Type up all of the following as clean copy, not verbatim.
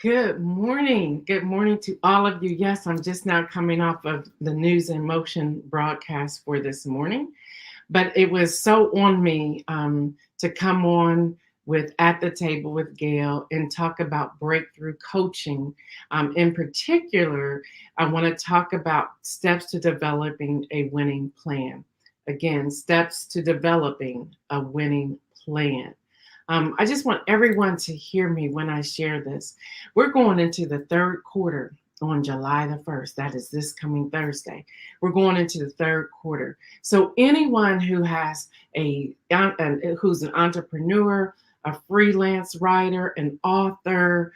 Good morning. Good morning to all of you. Yes, I'm just now coming off of the News in Motion broadcast for this morning, but it was so on me to come on with At the Table with Gail and talk about breakthrough coaching. In particular, I want to talk about steps to developing a winning plan. Again, steps to developing a winning plan. I just want everyone to hear me when I share this. We're going into the third quarter on July the 1st. That is this coming Thursday. We're going into the third quarter. So anyone who has who's an entrepreneur, a freelance writer, an author,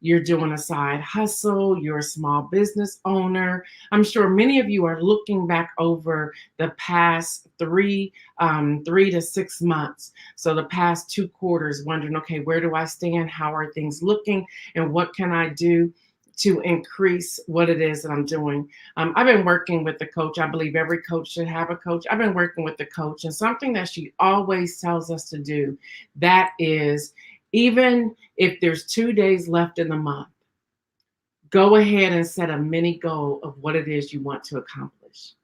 you're doing a side hustle, you're a small business owner. I'm sure many of you are looking back over the past 3 to 6 months. So the past 2 quarters, wondering, okay, where do I stand? How are things looking? And what can I do to increase what it is that I'm doing? I've been working with the coach. I believe every coach should have a coach. I've been working with the coach, and something that she always tells us to do, that is, even if there's 2 days left in the month, go ahead and set a mini goal of what it is you want to accomplish.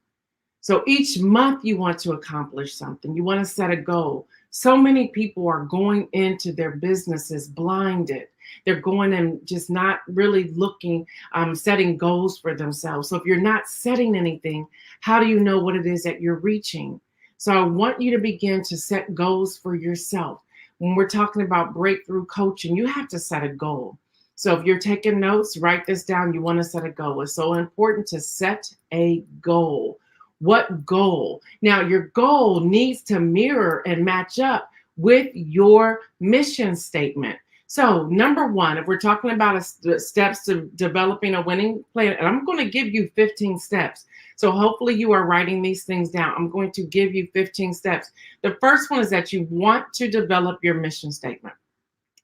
So each month you want to accomplish something. You want to set a goal. So many people are going into their businesses blinded. They're going and just not really looking, setting goals for themselves. So if you're not setting anything, how do you know what it is that you're reaching? So I want you to begin to set goals for yourself. When we're talking about breakthrough coaching, you have to set a goal. So if you're taking notes, write this down. You want to set a goal. It's so important to set a goal. What goal? Now, your goal needs to mirror and match up with your mission statement. So, number one, if we're talking about steps to developing a winning plan, and I'm going to give you 15 steps. So, hopefully, you are writing these things down. I'm going to give you 15 steps. The first one is that you want to develop your mission statement.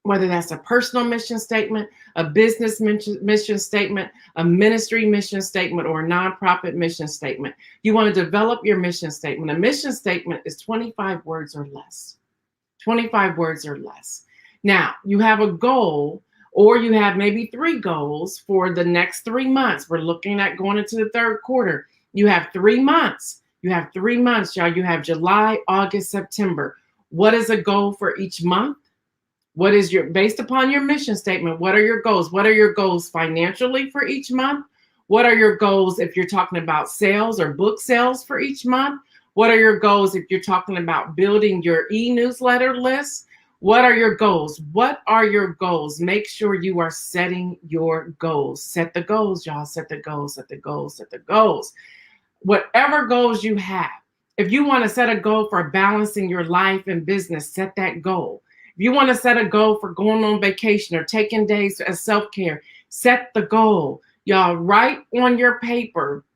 Whether that's a personal mission statement, a business mission statement, a ministry mission statement, or a nonprofit mission statement. You want to develop your mission statement. A mission statement is 25 words or less. 25 words or less. Now, you have a goal, or you have maybe 3 goals for the next 3 months. We're looking at going into the third quarter. You have 3 months. You have 3 months, y'all. You have July, August, September. What is a goal for each month? What is based upon your mission statement, what are your goals? What are your goals financially for each month? What are your goals if you're talking about sales or book sales for each month? What are your goals if you're talking about building your e-newsletter list? What are your goals? What are your goals? Make sure you are setting your goals. Set the goals, y'all. Set the goals, set the goals, set the goals. Whatever goals you have. If you want to set a goal for balancing your life and business, set that goal. If you want to set a goal for going on vacation or taking days as self-care, set the goal. Y'all, write on your paper,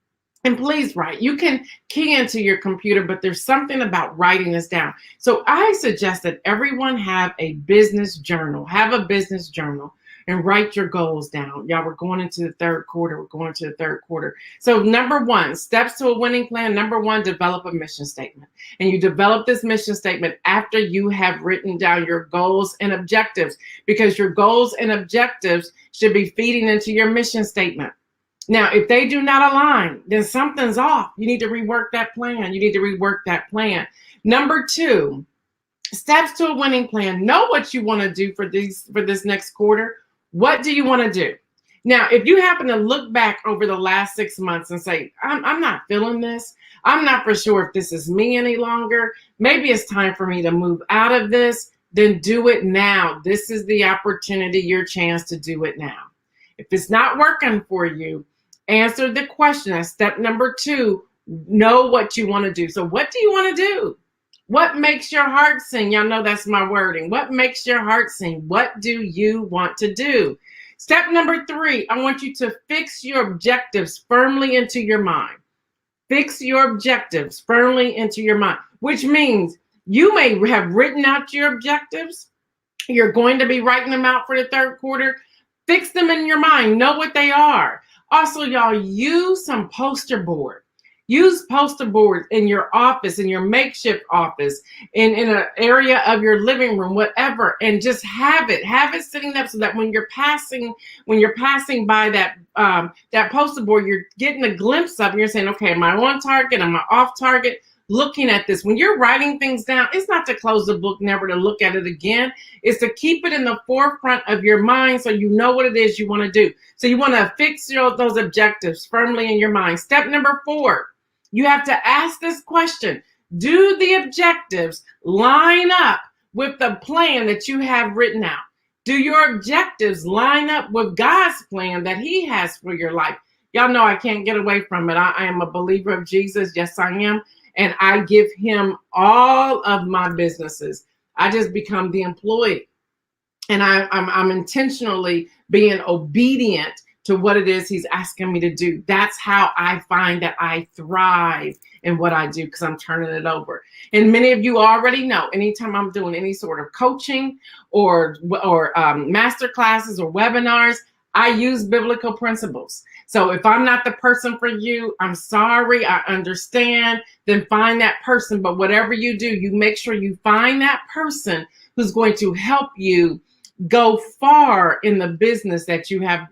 and please write. You can key into your computer, but there's something about writing this down. So I suggest that everyone have a business journal. Have a business journal and write your goals down. Y'all, we're going into the third quarter. We're going to the third quarter. So number one, steps to a winning plan. Number one, develop a mission statement. And you develop this mission statement after you have written down your goals and objectives, because your goals and objectives should be feeding into your mission statement. Now, if they do not align, then something's off. You need to rework that plan. You need to rework that plan. Number two, steps to a winning plan. Know what you want to do for this next quarter. What do you want to do? Now, if you happen to look back over the last 6 months and say, I'm not feeling this, I'm not for sure if this is me any longer, maybe it's time for me to move out of this, then do it now. This is the opportunity, your chance to do it now. If it's not working for you, answer the question. That's step number 2. Know what you want to do. So what do you want to do? What makes your heart sing? Y'all know that's my wording. What makes your heart sing? What do you want to do? Step number 3, I want you to fix your objectives firmly into your mind. Fix your objectives firmly into your mind, which means you may have written out your objectives. You're going to be writing them out for the third quarter. Fix them in your mind. Know what they are. Also, y'all, use some poster board. Use poster boards in your office, in your makeshift office, in an area of your living room, whatever, and just have it sitting up so that when you're passing by that poster board, you're getting a glimpse of it. You're saying, okay, am I on target? Am I off target? Looking at this. When you're writing things down, it's not to close the book, never to look at it again. It's to keep it in the forefront of your mind so you know what it is you want to do. So you want to fix those objectives firmly in your mind. Step number 4, you have to ask this question. Do the objectives line up with the plan that you have written out? Do your objectives line up with God's plan that He has for your life? Y'all know I can't get away from it. I am a believer of Jesus. Yes, I am. And I give Him all of my businesses. I just become the employee. And I'm intentionally being obedient to what it is He's asking me to do. That's how I find that I thrive in what I do, because I'm turning it over. And many of you already know, anytime I'm doing any sort of coaching or master classes or webinars, I use biblical principles. So if I'm not the person for you, I'm sorry, I understand, then find that person. But whatever you do, you make sure you find that person who's going to help you go far in the business that you have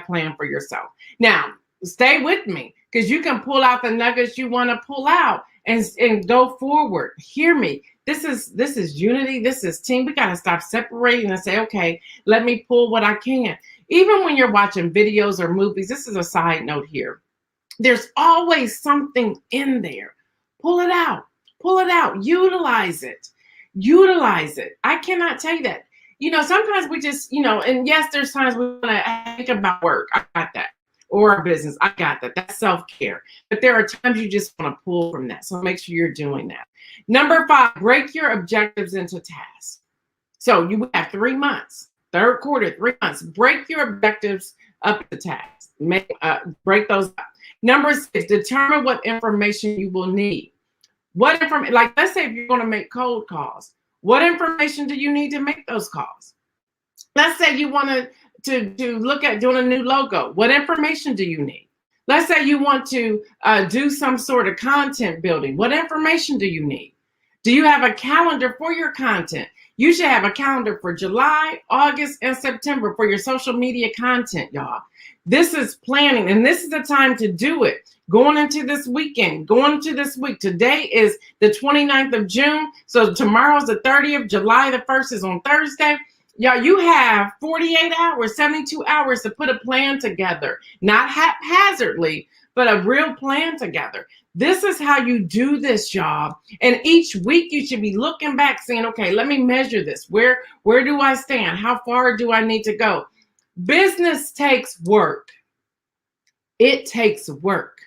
planned for yourself. Now, stay with me, because you can pull out the nuggets you want to pull out and go forward. Hear me. This is unity. This is team. We got to stop separating and say, okay, let me pull what I can. Even when you're watching videos or movies, this is a side note here. There's always something in there. Pull it out. Pull it out. Utilize it. Utilize it. I cannot tell you that. Sometimes we just, and yes, there's times we want to think about work. I got that. Or our business. I got that. That's self-care. But there are times you just want to pull from that. So make sure you're doing that. Number 5, break your objectives into tasks. So you have 3 months. Third quarter, 3 months. Break your objectives up into tasks. Break those up. Number 6, determine what information you will need. What information? Like, let's say if you're going to make cold calls, what information do you need to make those calls? Let's say you want to look at doing a new logo. What information do you need? Let's say you want to do some sort of content building. What information do you need? Do you have a calendar for your content? You should have a calendar for July, August, and September for your social media content, y'all. This is planning, and this is the time to do it. Going into this weekend, going into this week. Today is the 29th of June, so tomorrow's the 30th. July the 1st is on Thursday. Y'all, you have 48 hours, 72 hours to put a plan together, not haphazardly, but a real plan together. This is how you do this, y'all. And each week you should be looking back saying, okay, let me measure this. Where do I stand? How far do I need to go? Business takes work. It takes work.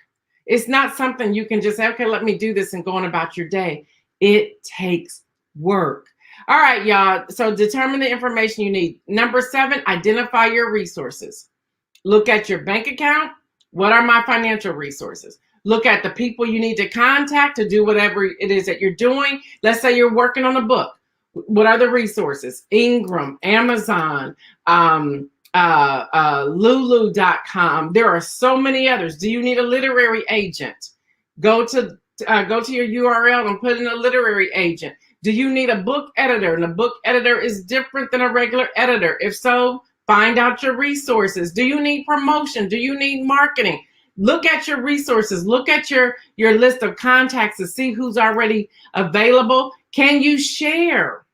It's not something you can just say, okay, let me do this and go on about your day. It takes work. All right, y'all. So determine the information you need. Number 7, identify your resources. Look at your bank account. What are my financial resources? Look at the people you need to contact to do whatever it is that you're doing. Let's say you're working on a book. What are the resources? Ingram, Amazon, Lulu.com. There are so many others. Do you need a literary agent? Go to your URL and put in a literary agent. Do you need a book editor? And a book editor is different than a regular editor. If so, find out your resources. Do you need promotion? Do you need marketing? Look at your resources. Look at your list of contacts to see who's already available. Can you share?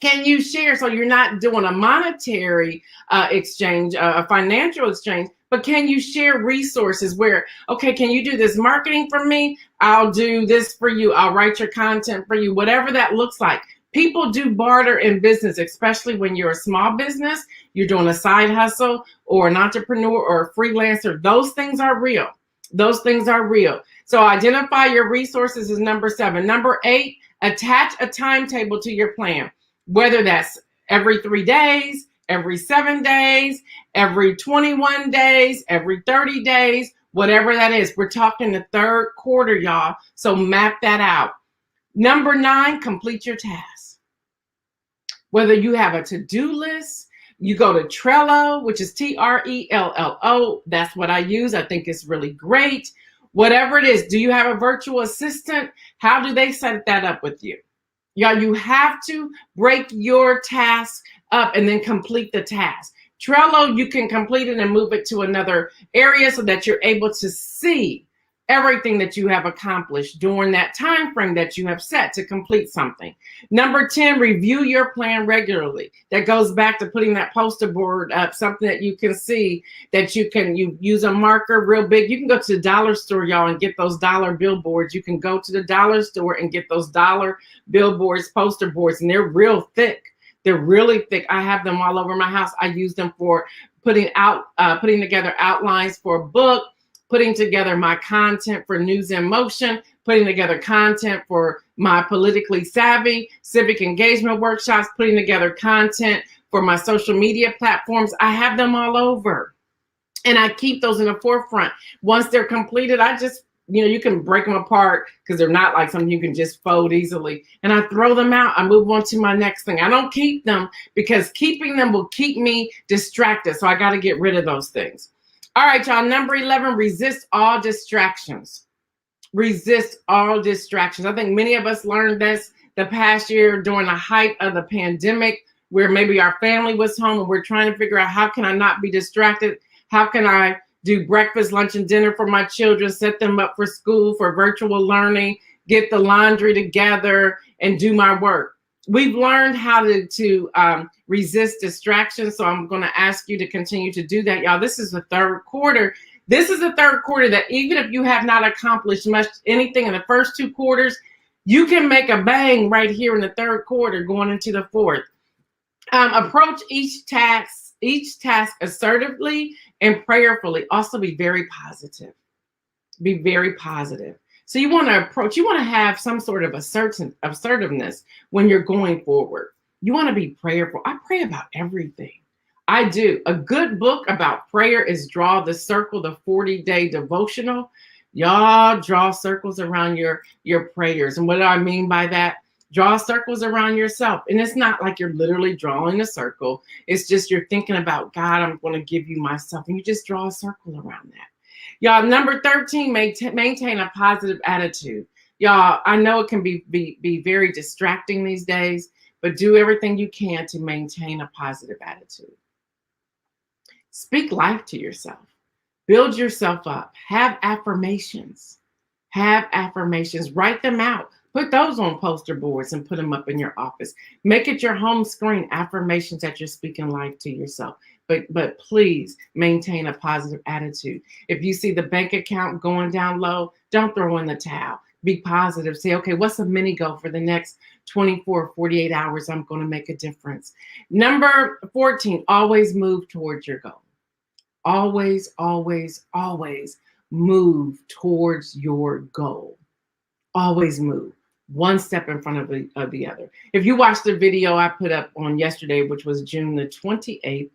Can you share so you're not doing a monetary exchange, a financial exchange, but can you share resources where, okay, can you do this marketing for me? I'll do this for you. I'll write your content for you, whatever that looks like. People do barter in business, especially when you're a small business, you're doing a side hustle or an entrepreneur or a freelancer. Those things are real. Those things are real. So identify your resources is number 7. Number 8, attach a timetable to your plan, whether that's every 3 days, every 7 days, every 21 days, every 30 days, whatever that is. We're talking the third quarter, y'all. So map that out. Number 9, complete your tasks. Whether you have a to-do list, you go to Trello, which is Trello. That's what I use. I think it's really great. Whatever it is, do you have a virtual assistant? How do they set that up with you? Y'all, you have to break your task up and then complete the task. Trello, you can complete it and move it to another area so that you're able to see everything that you have accomplished during that time frame that you have set to complete something. Number 10, review your plan regularly. That goes back to putting that poster board up, something that you can see, that you use a marker real big. You can go to the dollar store, y'all, and get those dollar billboards. You can go to the dollar store and get those dollar billboards, poster boards, and they're real thick. They're really thick. I have them all over my house. I use them for putting together outlines for a book, putting together my content for News in Motion, putting together content for my politically savvy civic engagement workshops, putting together content for my social media platforms. I have them all over. And I keep those in the forefront. Once they're completed, I just, you can break them apart because they're not like something you can just fold easily. And I throw them out. I move on to my next thing. I don't keep them because keeping them will keep me distracted. So I got to get rid of those things. All right, y'all. Number 11, resist all distractions. Resist all distractions. I think many of us learned this the past year during the height of the pandemic, where maybe our family was home and we're trying to figure out, how can I not be distracted? How can I do breakfast, lunch, and dinner for my children, set them up for school, for virtual learning, get the laundry together, and do my work? We've learned how to resist distractions. So I'm going to ask you to continue to do that, y'all. This is the third quarter. This is the third quarter that even if you have not accomplished much anything in the first 2 quarters, you can make a bang right here in the third quarter going into the fourth. Approach each task assertively and prayerfully. Also be very positive. Be very positive. So you want to have some sort of assertiveness when you're going forward. You want to be prayerful. I pray about everything. I do. A good book about prayer is Draw the Circle, the 40-day devotional. Y'all draw circles around your prayers. And what do I mean by that? Draw circles around yourself. And it's not like you're literally drawing a circle. It's just you're thinking about, God, I'm going to give you myself. And you just draw a circle around that. Y'all, number 13, maintain a positive attitude. Y'all, I know it can be very distracting these days, but do everything you can to maintain a positive attitude. Speak life to yourself. Build yourself up. Have affirmations. Have affirmations. Write them out. Put those on poster boards and put them up in your office. Make it your home screen, affirmations that you're speaking life to yourself. But please maintain a positive attitude. If you see the bank account going down low, don't throw in the towel. Be positive. Say, okay, what's a mini goal for the next 24, 48 hours? I'm going to make a difference. Number 14, always move towards your goal. Always, always, always move towards your goal. Always move one step in front of the other. If you watched the video I put up on yesterday, which was June the 28th,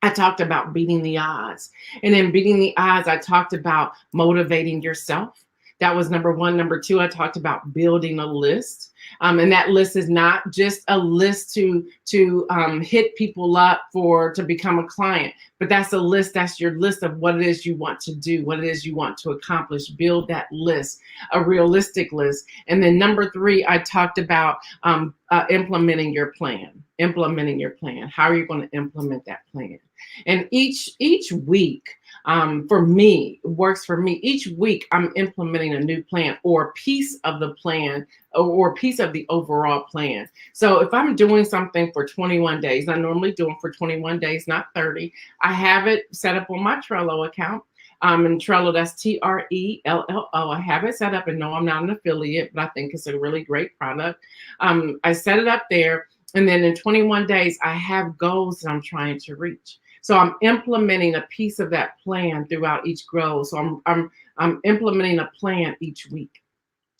I talked about beating the odds. And in beating the odds, I talked about motivating yourself. That was number 1. Number 2, I talked about building a list. And that list is not just a list to hit people up to become a client, but that's a list. That's your list of what it is you want to do, what it is you want to accomplish. Build that list, a realistic list. And then number 3, I talked about implementing your plan. Implementing your plan. How are you going to implement that plan? And each week, for me, works for me. Each week, I'm implementing a new plan or a piece of the plan or a piece of the overall plan. So if I'm doing something for 21 days, I normally do them for 21 days, not 30. I have it set up on my Trello account. And Trello, that's Trello. I have it set up, and no, I'm not an affiliate, but I think it's a really great product. I set it up there, and then in 21 days, I have goals that I'm trying to reach. So I'm implementing a piece of that plan throughout each goal. So I'm implementing a plan each week.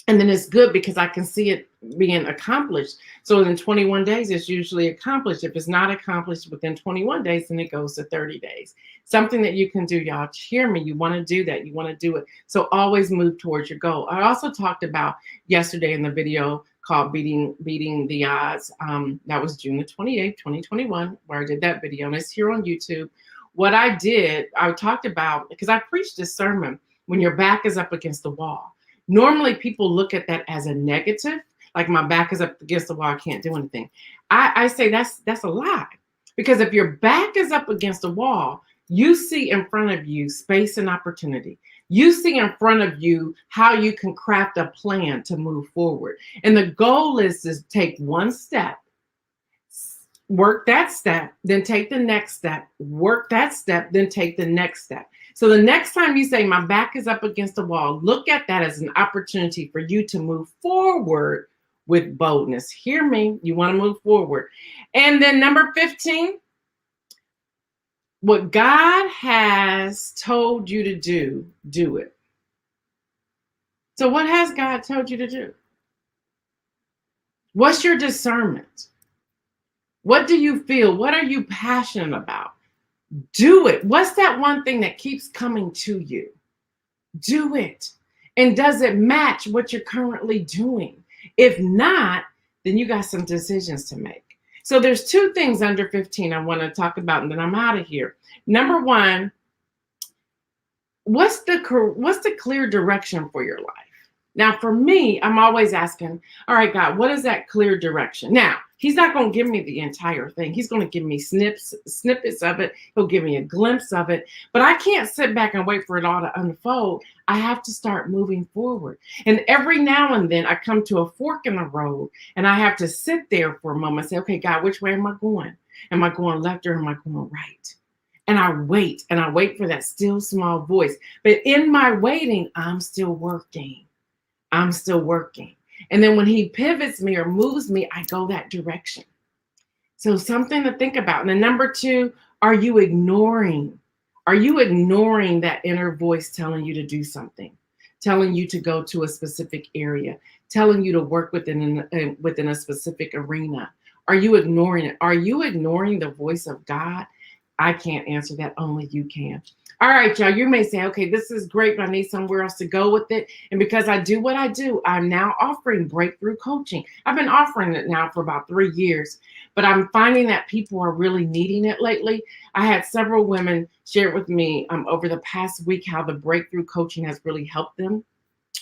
And then it's good because I can see it being accomplished. So in 21 days, it's usually accomplished. If it's not accomplished within 21 days, then it goes to 30 days. Something that you can do, y'all. Hear me. You want to do that. You want to do it. So always move towards your goal. I also talked about yesterday in the video called Beating the Odds. That was June the 28th, 2021, where I did that video. And it's here on YouTube. What I did, I talked about, because I preached this sermon when your back is up against the wall. Normally, people look at that as a negative, like my back is up against the wall, I can't do anything. I say that's a lie. Because if your back is up against the wall, you see in front of you space and opportunity. You see in front of you how you can craft a plan to move forward. And the goal is to take one step, work that step, then take the next step, work that step, then take the next step. So the next time you say, my back is up against the wall, look at that as an opportunity for you to move forward with boldness. Hear me, you want to move forward. And then number 15, what God has told you to do, do it. So what has God told you to do? What's your discernment? What do you feel? What are you passionate about? Do it. What's that one thing that keeps coming to you? Do it. And does it match what you're currently doing? If not, then you got some decisions to make. So there's two things under 15 I want to talk about, and then I'm out of here. Number one, what's the clear direction for your life? Now, for me, I'm always asking, all right, God, what is that clear direction? Now, he's not going to give me the entire thing. He's going to give me snippets of it. He'll give me a glimpse of it. But I can't sit back and wait for it all to unfold. I have to start moving forward. And every now and then I come to a fork in the road and I have to sit there for a moment and say, okay, God, which way am I going? Am I going left or am I going right? And I wait for that still small voice. But in my waiting, I'm still working. I'm still working. And then when he pivots me or moves me, I go that direction. So something to think about. And then number two, are you ignoring? Are you ignoring that inner voice telling you to do something, telling you to go to a specific area, telling you to work within a specific arena? Are you ignoring it? Are you ignoring the voice of God? I can't answer that. Only you can. All right, y'all, you may say, okay, this is great, but I need somewhere else to go with it. And because I do what I do, I'm now offering breakthrough coaching. I've been offering it now for about 3 years, but I'm finding that people are really needing it lately. I had several women share with me over the past week how the breakthrough coaching has really helped them.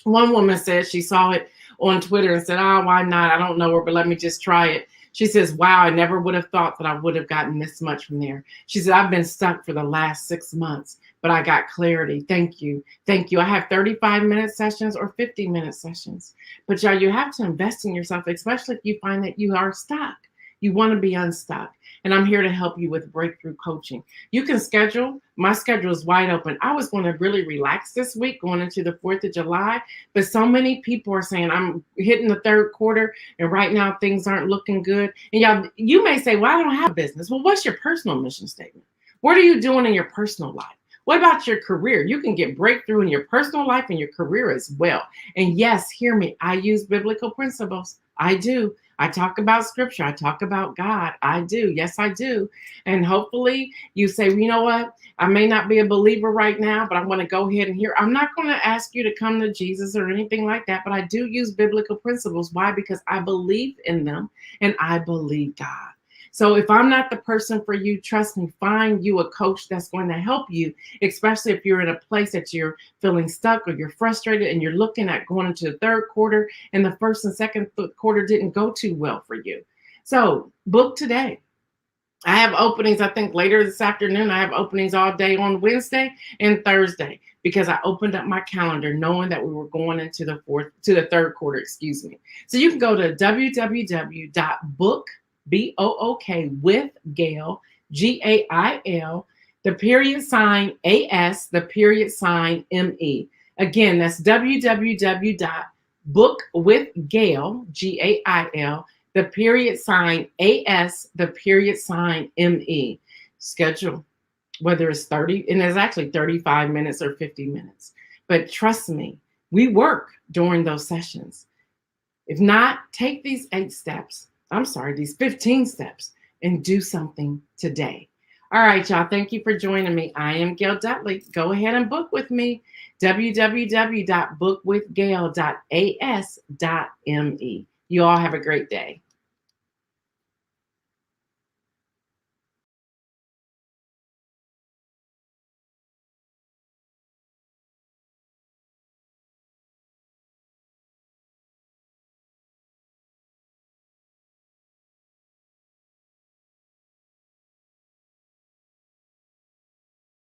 One woman said she saw it on Twitter and said, oh, why not? I don't know her, but let me just try it. She says, wow, I never would have thought that I would have gotten this much from there. She said, I've been stuck for the last 6 months, but I got clarity. Thank you. Thank you. I have 35-minute sessions or 50-minute sessions. But y'all, you have to invest in yourself, especially if you find that you are stuck. You want to be unstuck. And I'm here to help you with breakthrough coaching. You can schedule. My schedule is wide open. I was going to really relax this week going into the 4th of July, but so many people are saying I'm hitting the third quarter and right now things aren't looking good. And y'all, you may say, well, I don't have a business. Well, what's your personal mission statement? What are you doing in your personal life? What about your career? You can get breakthrough in your personal life and your career as well. And yes, hear me, I use biblical principles. I do. I talk about scripture. I talk about God. I do. Yes, I do. And hopefully you say, well, you know what? I may not be a believer right now, but I want to go ahead and hear. I'm not going to ask you to come to Jesus or anything like that, but I do use biblical principles. Why? Because I believe in them and I believe God. So if I'm not the person for you, trust me, find you a coach that's going to help you, especially if you're in a place that you're feeling stuck or you're frustrated and you're looking at going into the third quarter and the first and second quarter didn't go too well for you. So book today. I have openings, I think later this afternoon. I have openings all day on Wednesday and Thursday because I opened up my calendar knowing that we were going into the third quarter, excuse me. So you can go to www.book, B-O-O-K, with Gail, Gail, the period sign AS, the period sign ME. Again, that's www.bookwithgail, Gail, the period sign AS, the period sign ME. Schedule, whether it's 30, and it's actually 35 minutes or 50 minutes. But trust me, we work during those sessions. If not, take these 8 steps. These 15 steps and do something today. All right, y'all. Thank you for joining me. I am Gail Dudley. Go ahead and book with me. www.bookwithgail.as.me. You all have a great day.